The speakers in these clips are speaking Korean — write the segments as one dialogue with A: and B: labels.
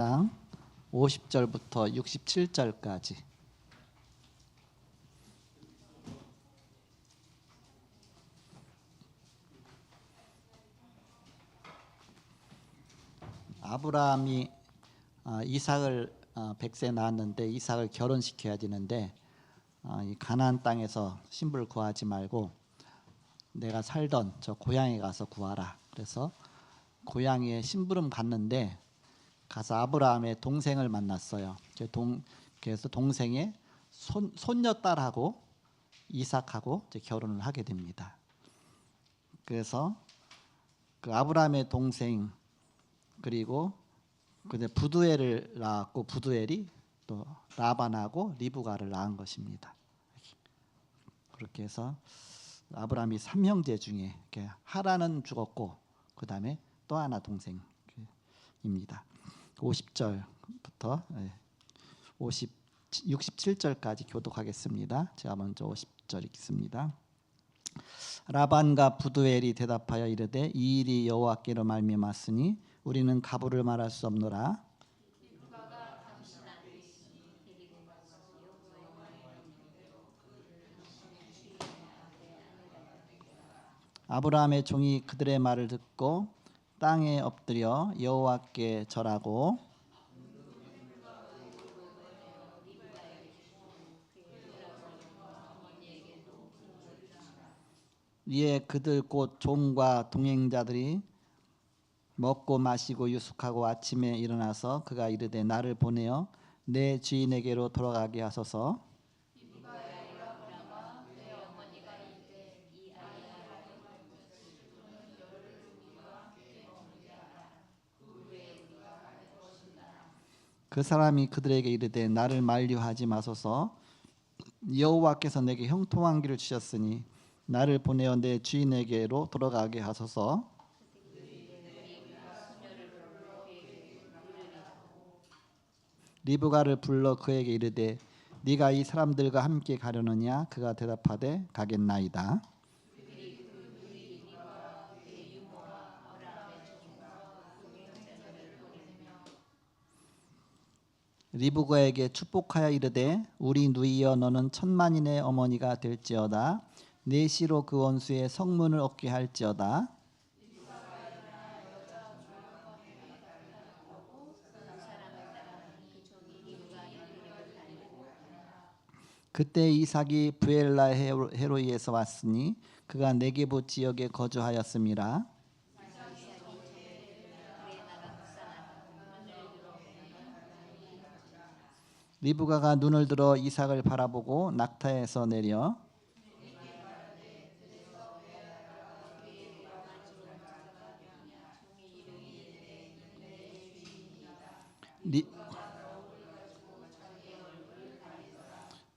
A: 장 50절부터 67절까지. 아브라함이 이삭을 100세 낳았는데 이삭을 결혼시켜야 되는데 이 가나안 땅에서 신부를 구하지 말고 내가 살던 저 고향에 가서 구하라. 그래서 고향에 심부름 갔는데 가서 아브라함의 동생을 만났어요. 그래서 동생의 손녀딸하고 이삭하고 이제 결혼을 하게 됩니다. 그래서 그 아브라함의 동생 그리고 부두엘을 낳았고 부두엘이 또 라반하고 리브가를 낳은 것입니다. 그렇게 해서 아브라함이 3형제 중에 하란은 죽었고 그 다음에 또 하나 동생입니다. 50절부터 67절까지 교독하겠습니다. 제가 먼저 50절 읽습니다. 라반과 부두엘이 대답하여 이르되 이 일이 여호와께로 말미암았으니 우리는 가부를 말할 수 없노라. 아브라함의 종이 그들의 말을 듣고 땅에 엎드려 여호와께 절하고 이에 그들 곧 종과 동행자들이 먹고 마시고 유숙하고 아침에 일어나서 그가 이르되 나를 보내어 내 주인에게로 돌아가게 하소서. 그 사람이 그들에게 이르되 나를 만류하지 마소서. 여호와께서 내게 형통한 길을 주셨으니 나를 보내어 내 주인에게로 돌아가게 하소서. 리브가를 불러 그에게 이르되 네가 이 사람들과 함께 가려느냐? 그가 대답하되 가겠나이다. 리브가에게 축복하여 이르되 우리 누이여 너는 천만인의 어머니가 될지어다. 내 시로 그 원수의 성문을 얻게 할지어다. 그때 이삭이 브엘라 헤로이에서 왔으니 그가 네게부 지역에 거주하였음이라. 리브가가 눈을 들어 이삭을 바라보고 낙타에서 내려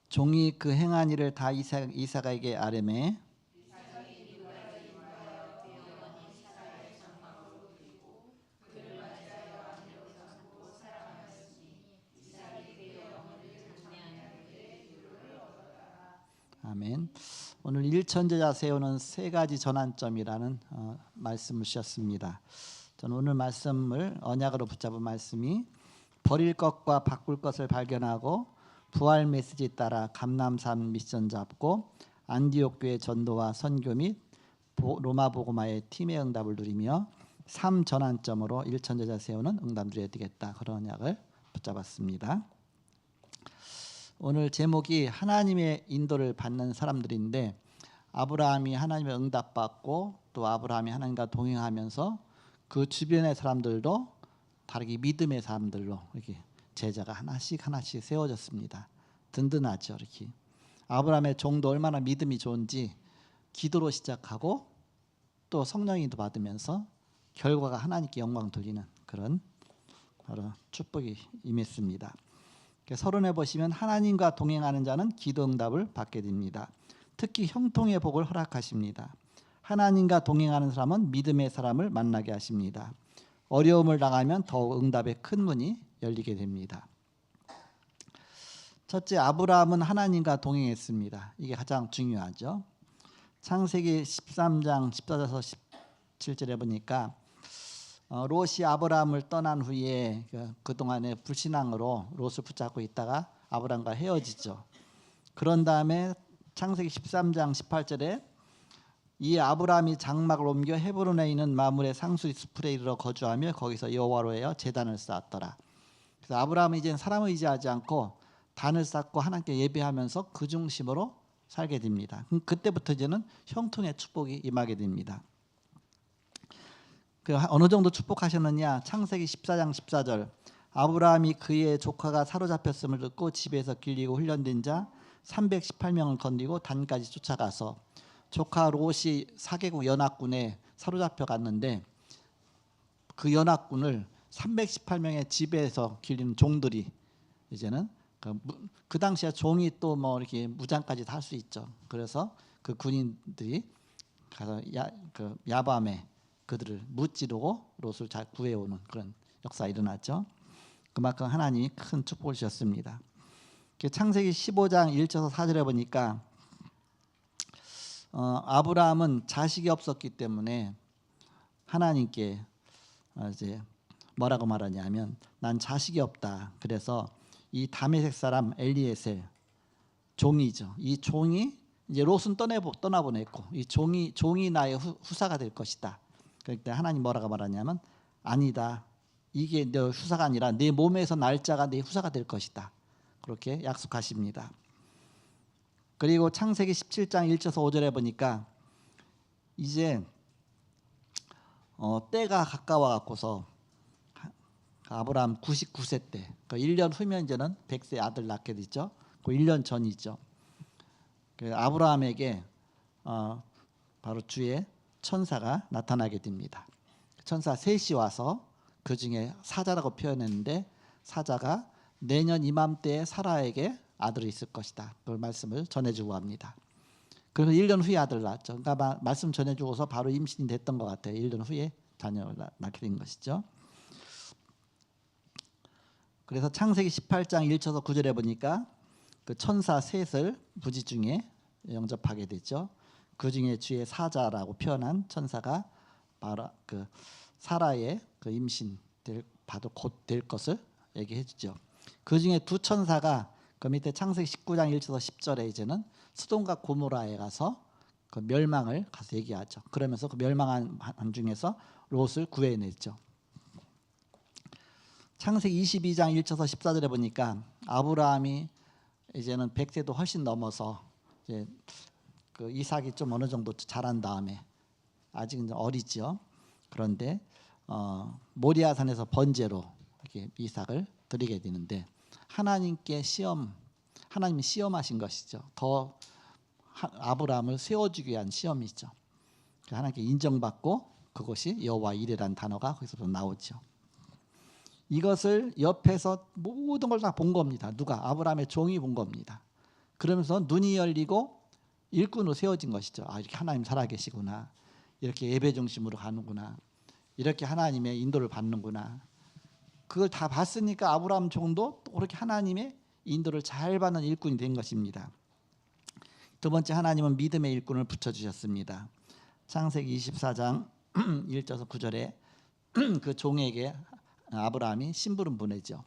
A: 종이 그 행한 일을 다 이삭에게 아뢰매 아멘. 오늘 일천제자 세우는 세 가지 전환점이라는 말씀을 주셨습니다. 저는 오늘 말씀을 언약으로 붙잡은 말씀이 버릴 것과 바꿀 것을 발견하고 부활 메시지 따라 감람산 미션 잡고 안디옥 교회 전도와 선교 및 로마 복음화의 팀의 응답을 누리며 3전환점으로 일천제자 세우는 응답 누려야 되겠다. 그런 언약을 붙잡았습니다. 오늘 제목이 하나님의 인도를 받는 사람들인데 아브라함이 하나님의 응답받고 또 아브라함이 하나님과 동행하면서 그 주변의 사람들도 다르게 믿음의 사람들로 이렇게 제자가 하나씩 세워졌습니다. 든든하죠. 이렇게 아브라함의 종도 얼마나 믿음이 좋은지 기도로 시작하고 또 성령님도 받으면서 결과가 하나님께 영광 돌리는 그런 바로 축복이 임했습니다. 서론에 보시면 하나님과 동행하는 자는 기도 응답을 받게 됩니다. 특히 형통의 복을 허락하십니다. 하나님과 동행하는 사람은 믿음의 사람을 만나게 하십니다. 어려움을 당하면 더욱 응답의 큰 문이 열리게 됩니다. 첫째, 아브라함은 하나님과 동행했습니다. 이게 가장 중요하죠. 창세기 13장 14절에서 17절에 보니까 롯이 아브라함을 떠난 후에 그동안에 불신앙으로 롯을 붙잡고 있다가 아브라함과 헤어지죠. 그런 다음에 창세기 13장 18절에 이 아브라함이 장막을 옮겨 헤브론에 있는 마물의 상수리 숲에 이르러 거주하며 거기서 여호와로 하여 제단을 쌓았더라. 그래서 아브라함은 이제 사람을 의지하지 않고 단을 쌓고 하나님께 예배하면서 그 중심으로 살게 됩니다. 그때부터 이제는 형통의 축복이 임하게 됩니다. 어느 정도 축복하셨느냐? 창세기 14장 14절 아브라함이 그의 조카가 사로잡혔음을 듣고 집에서 길리고 훈련된 자 318명을 건지고 단까지 쫓아가서 조카 롯이 사개국 연합군에 사로잡혀 갔는데 그 연합군을 318명의 집에서 길리는 종들이 이제는 그 당시에 종이 또 뭐 이렇게 무장까지 다 할 수 있죠. 그래서 그 군인들이 가서 야밤에 그들을 무찌르고 롯을 잘 구해오는 그런 역사가 일어났죠. 그만큼 하나님이 큰 축복을 주셨습니다. 창세기 15장 1절에서 4절에 보니까 아브라함은 자식이 없었기 때문에 하나님께 이제 뭐라고 말하냐면 난 자식이 없다. 그래서 이 다메섹 사람 엘리에셀 종이죠. 이 종이 이제 롯은 떠나보냈고 이 종이 나의 후사가 될 것이다. 그때 하나님 뭐라고 말하냐면 아니다. 이게 내 후사가 아니라 내 몸에서 날짜가 내 후사가 될 것이다. 그렇게 약속하십니다. 그리고 창세기 17장 1절에서 5절에 보니까 이제 때가 가까워 갖고서 아브라함 99세 때, 그 1년 후면 이제는 100세 아들 낳게 되죠. 그 1년 전이죠. 그 아브라함에게 바로 주의 천사가 나타나게 됩니다. 천사 셋이 와서 그 중에 사자라고 표현했는데 사자가 내년 이맘때에 사라에게 아들이 있을 것이다. 그 말씀을 전해주고 합니다. 그래서 1년 후에 아들 낳았죠. 그러니까 말씀 전해주고서 바로 임신이 됐던 것 같아요. 1년 후에 자녀를 낳게 된 것이죠. 그래서 창세기 18장 1절에서 9절에 보니까 그 천사 셋을 부지 중에 영접하게 되죠. 그 중에 주의 사자라고 표현한 천사가 바로 그 사라의 그 임신 바로 곧 될 것을 얘기해 주죠. 그 중에 두 천사가 그 밑에 창세기 19장 1절에서 10절에 이제는 스돔과 고모라에 가서 그 멸망을 가서 얘기하죠. 그러면서 그 멸망한 한 중에서 롯을 구해냈죠. 창세기 22장 1절에서 14절에 보니까 아브라함이 이제는 100세도 훨씬 넘어서 이제 그 이삭이 좀 어느 정도 자란 다음에 아직은 어리죠. 그런데 모리아산에서 번제로 이렇게 이삭을 드리게 되는데 하나님이 시험하신 것이죠. 더 아브라함을 세워주기 위한 시험이죠. 하나님께 인정받고 그것이 여호와 이레라는 단어가 거기서 나오죠. 이것을 옆에서 모든 걸 다 본 겁니다. 누가? 아브라함의 종이 본 겁니다. 그러면서 눈이 열리고 일꾼으로 세워진 것이죠. 이렇게 하나님 살아계시구나. 이렇게 예배 중심으로 가는구나. 이렇게 하나님의 인도를 받는구나. 그걸 다 봤으니까 아브라함 종도 또 그렇게 하나님의 인도를 잘 받는 일꾼이 된 것입니다. 두 번째, 하나님은 믿음의 일꾼을 붙여주셨습니다. 창세기 24장 1절에서 9절에 그 종에게 아브라함이 심부름 보내죠.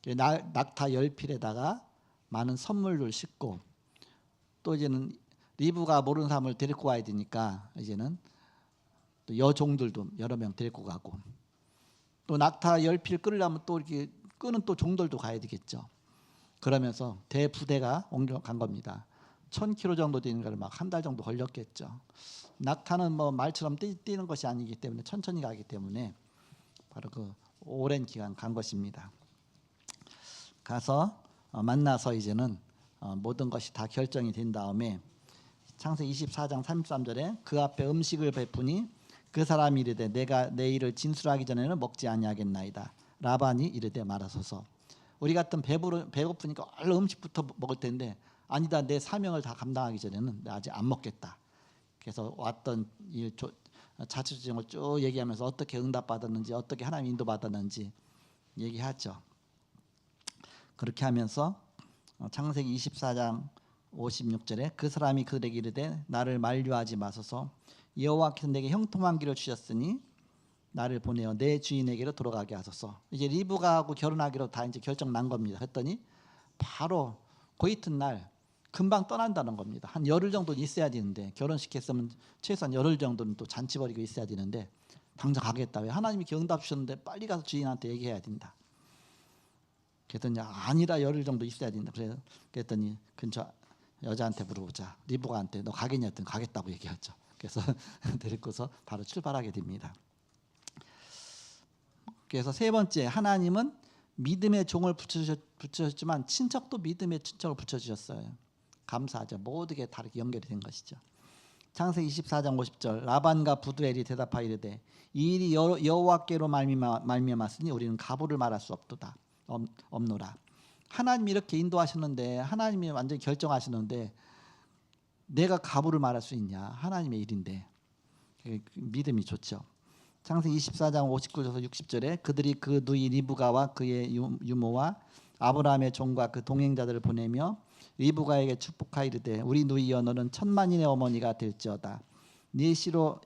A: 낙타 10필에다가 많은 선물을 싣고 또 이제는 리브가 모르는 사람을 데리고 와야 되니까 이제는 또 여종들도 여러 명 데리고 가고 또 낙타 10필 끌려면 또 이렇게 끄는 또 종들도 가야 되겠죠. 그러면서 대부대가 옮겨간 겁니다. 1000km 정도 되는 걸 막 한 달 정도 걸렸겠죠. 낙타는 뭐 말처럼 뛰는 것이 아니기 때문에 천천히 가기 때문에 바로 그 오랜 기간 간 것입니다. 가서 만나서 이제는 모든 것이 다 결정이 된 다음에 창세기 24장 33절에 그 앞에 음식을 베푸니 그 사람이 이르되 내가 내 일을 진술하기 전에는 먹지 아니하겠나이다. 라반이 이르되 말하소서. 우리 같은 배고프니까 얼른 음식부터 먹을 텐데 아니다, 내 사명을 다 감당하기 전에는 아직 안 먹겠다. 그래서 왔던 일 자초지종을 쭉 얘기하면서 어떻게 응답받았는지 어떻게 하나님 인도받았는지 얘기하죠. 그렇게 하면서 창세기 24장 56절에 그 사람이 그에게 이르되 나를 만류하지 마소서 여호와께서 내게 형통한 길을 주셨으니 나를 보내어 내 주인에게로 돌아가게 하소서. 이제 리브가하고 결혼하기로 다 이제 결정 난 겁니다. 했더니 바로 그 이튿날 금방 떠난다는 겁니다. 한 열흘 정도는 있어야 되는데, 결혼시켰으면 최소한 열흘 정도는 또 잔치 벌이고 있어야 되는데 당장 가겠다. 왜? 하나님이 응답 주셨는데 빨리 가서 주인한테 얘기해야 된다. 그랬더니 아니라 열흘 정도 있어야 된다. 그랬더니 근처 여자한테 물어보자. 리브가한테 너 가겠냐 했더니 가겠다고 얘기하죠. 그래서 데리고서 바로 출발하게 됩니다. 그래서 세 번째, 하나님은 믿음의 종을 붙여주셨지만 친척도 믿음의 친척을 붙여주셨어요. 감사하죠. 모든 게 다르게 연결이 된 것이죠. 창세기 24장 50절, 라반과 부두엘이 대답하여 이르되 이 일이 여호와께로 말미암았으니 우리는 가부를 말할 수 없노라. 하나님이 이렇게 인도하셨는데, 하나님이 완전히 결정하시는데 내가 가부를 말할 수 있냐? 하나님의 일인데. 믿음이 좋죠. 창세기 24장 59절에서 60절에 그들이 그 누이 리브가와 그의 유모와 아브라함의 종과 그 동행자들을 보내며 리브가에게 축복하여 이르되 우리 누이여 너는 1000만인의 어머니가 될지어다. 네 씨로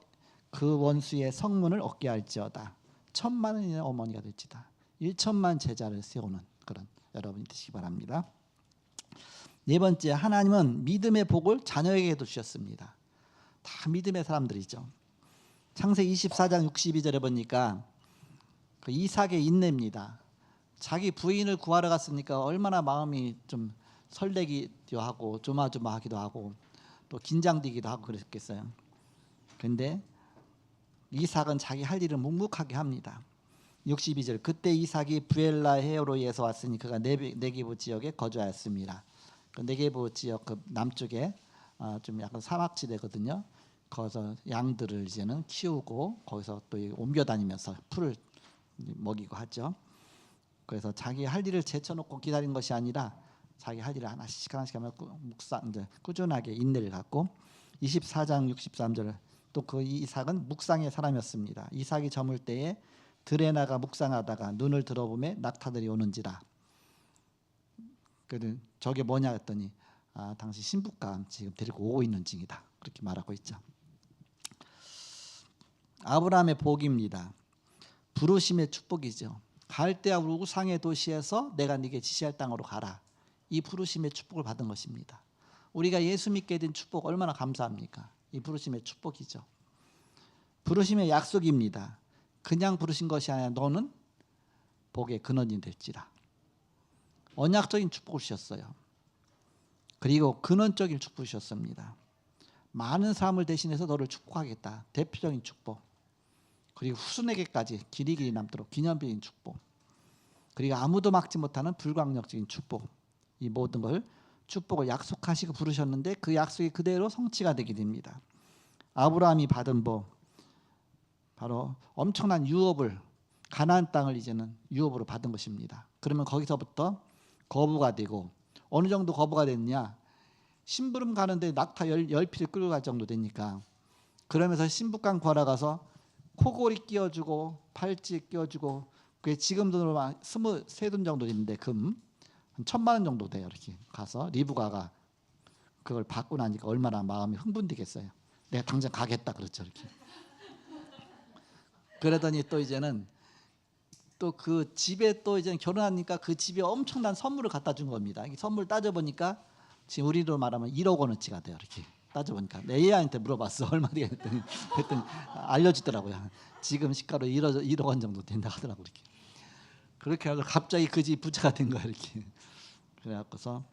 A: 그 원수의 성문을 얻게 할지어다. 1000만인의 어머니가 될지다. 1천만 제자를 세우는 그런 여러분이 되시기 바랍니다. 네 번째, 하나님은 믿음의 복을 자녀에게도 주셨습니다. 다 믿음의 사람들이죠. 창세기 24장 62절에 보니까 그 이삭의 인내입니다. 자기 부인을 구하러 갔으니까 얼마나 마음이 좀 설레기도 하고 조마조마하기도 하고 또 긴장되기도 하고 그랬겠어요. 그런데 이삭은 자기 할 일을 묵묵하게 합니다. 62절, 그때 이삭이 부엘라 헤로이에서 왔으니 그가 네게부 지역에 거주하였습니다. 그 네게부 지역 그 남쪽에 좀 약간 사막지대거든요. 거기서 양들을 이제는 키우고 거기서 또 옮겨 다니면서 풀을 먹이고 하죠. 그래서 자기 할 일을 제쳐놓고 기다린 것이 아니라 자기 할 일을 하나씩 하면 이제 꾸준하게 인내를 갖고 24장 63절, 또 그 이삭은 묵상의 사람이었습니다. 이삭이 저물 때에 들에 나가 묵상하다가 눈을 들어보매 낙타들이 오는지라. 그는 저게 뭐냐 했더니 당신 신부감 지금 데리고 오고 있는 중이다. 그렇게 말하고 있죠. 아브라함의 복입니다. 부르심의 축복이죠. 갈대아 우상의 도시에서 내가 네게 지시할 땅으로 가라. 이 부르심의 축복을 받은 것입니다. 우리가 예수 믿게 된 축복 얼마나 감사합니까? 이 부르심의 축복이죠. 부르심의 약속입니다. 그냥 부르신 것이 아니라 너는 복의 근원이 될지라. 언약적인 축복을 주셨어요. 그리고 근원적인 축복을 주셨습니다. 많은 사람을 대신해서 너를 축복하겠다. 대표적인 축복. 그리고 후손에게까지 길이 남도록 기념비인 축복. 그리고 아무도 막지 못하는 불강력적인 축복. 이 모든 걸 축복을 약속하시고 부르셨는데 그 약속이 그대로 성취가 되게 됩니다. 아브라함이 받은 복, 바로 엄청난 유업을, 가나안 땅을 이제는 유업으로 받은 것입니다. 그러면 거기서부터 거부가 되고, 어느 정도 거부가 됐냐, 심부름 가는데 낙타 10피를 끌고 갈 정도 되니까, 그러면서 신부감 구하러 가서 코골이 끼워주고 팔찌 끼워주고, 그게 지금 돈으로 23돈 정도 되는데 금 한 1000만 원 정도 돼요. 이렇게 가서 리브가가 그걸 받고 나니까 얼마나 마음이 흥분되겠어요. 내가 당장 가겠다 그렇죠. 이렇게. 그러더니 또 이제는 또 그 집에 또 이제 결혼하니까 그 집에 엄청난 선물을 갖다 준 겁니다. 이 선물 따져보니까 지금 우리로 말하면 1억 원어치가 돼요. 이렇게 따져보니까 내 애한테 물어봤어. 얼마 되겠더니 그랬더니 알려주더라고요. 지금 시가로 1억 원 정도 된다 하더라고. 그렇게 하고 갑자기 그 집 부자가 된 거야. 이렇게. 그래갖고서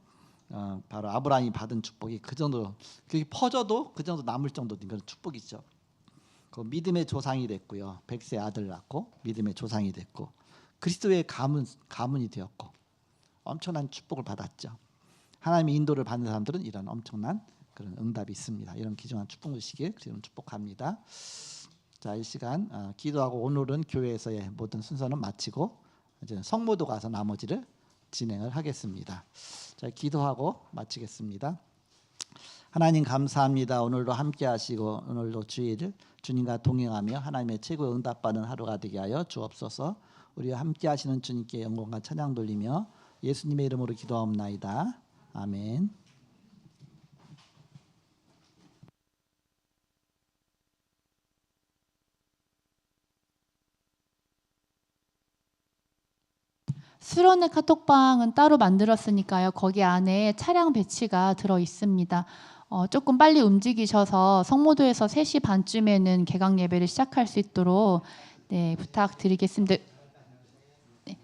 A: 바로 아브라함이 받은 축복이 그 정도, 그게 퍼져도 그 정도 남을 정도 된 그런 축복이죠. 그 믿음의 조상이 됐고요. 100세 아들 낳고 믿음의 조상이 됐고, 그리스도의 가문이 되었고, 엄청난 축복을 받았죠. 하나님의 인도를 받는 사람들은 이런 엄청난 그런 응답이 있습니다. 이런 귀중한 축복 주시길 지금 축복합니다. 자, 이 시간 기도하고 오늘은 교회에서의 모든 순서는 마치고 이제 성모도 가서 나머지를 진행을 하겠습니다. 자, 기도하고 마치겠습니다. 하나님 감사합니다. 오늘도 함께 하시고 오늘도 주일을 주님과 동행하며 하나님의 최고의 응답받는 하루가 되게 하여 주옵소서. 우리와 함께 하시는 주님께 영광과 찬양 돌리며 예수님의 이름으로 기도하옵나이다. 아멘.
B: 수련회 카톡방은 따로 만들었으니까요. 거기 안에 차량 배치가 들어 있습니다. 조금 빨리 움직이셔서 성모도에서 3시 반쯤에는 개강 예배를 시작할 수 있도록 네, 부탁드리겠습니다. 네,